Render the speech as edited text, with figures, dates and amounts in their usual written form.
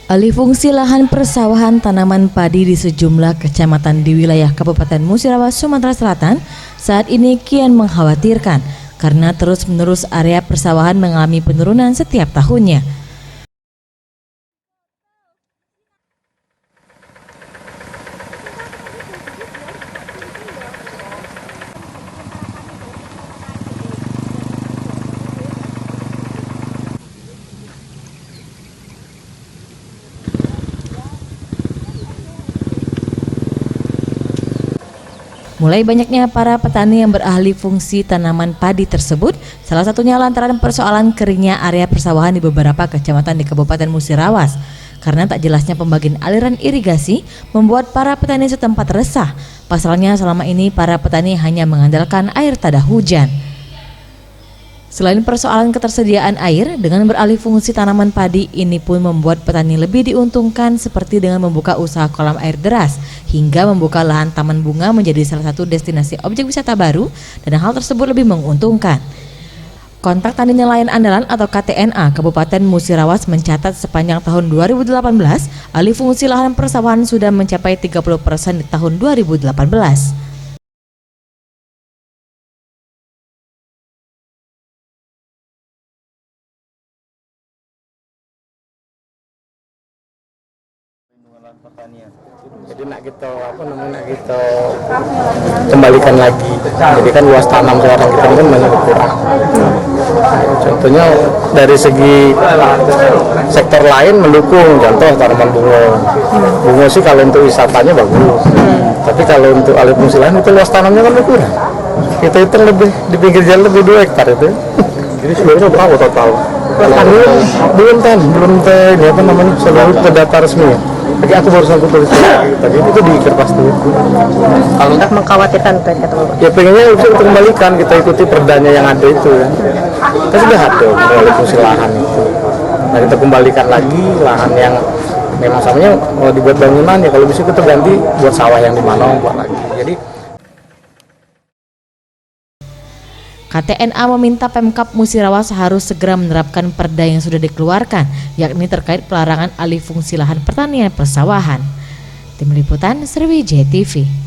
Alih fungsi lahan persawahan tanaman padi di sejumlah kecamatan di wilayah Kabupaten Musirawas, Sumatera Selatan saat ini kian mengkhawatirkan karena terus-menerus area persawahan mengalami penurunan setiap tahunnya. Mulai banyaknya para petani yang beralih fungsi tanaman padi tersebut, salah satunya lantaran persoalan keringnya area persawahan di beberapa kecamatan di Kabupaten Musirawas. Karena tak jelasnya pembagian aliran irigasi membuat para petani setempat resah. Pasalnya selama ini para petani hanya mengandalkan air tada hujan. Selain persoalan ketersediaan air, dengan beralih fungsi tanaman padi ini pun membuat petani lebih diuntungkan seperti dengan membuka usaha kolam air deras hingga membuka lahan taman bunga menjadi salah satu destinasi objek wisata baru, dan hal tersebut lebih menguntungkan. Kontrak Tani Nelayan Andalan atau KTNA Kabupaten Musirawas mencatat sepanjang tahun 2018 alih fungsi lahan persawahan sudah mencapai 30% di tahun 2018. Pertanian. Jadi nak kita kembalikan lagi. Jadi kan luas tanam sekarang kita kan banyak berkurang. Contohnya dari segi sektor lain mendukung, contoh tanaman bunga. Bunga sih kalau untuk wisatanya bagus. Tapi kalau untuk alih fungsi lahan itu luas tanamnya kan berkurang. Kita itu lebih di pinggir jalan lebih 2 hektar itu. Jadi sebenarnya berapa total? Belum seluruh ke data resmi ya. Jadi aku baru sanggup tulis tadi itu di kertas tuh. Kalau nggak mengkhawatirkan kata Bapak? Ya pengennya itu kita kembalikan, kita ikuti perdanya yang ada itu ya. Kita sudah ada alih fungsi lahan itu. Nah kita kembalikan lagi lahan yang memang samanya mau dibuat bangunan ya, kalau bisa kita ganti buat sawah yang di mana buat lagi. Jadi KTNA meminta Pemkab Musirawas harus segera menerapkan perda yang sudah dikeluarkan, yakni terkait pelarangan alih fungsi lahan pertanian persawahan. Tim Liputan Sriwijaya TV.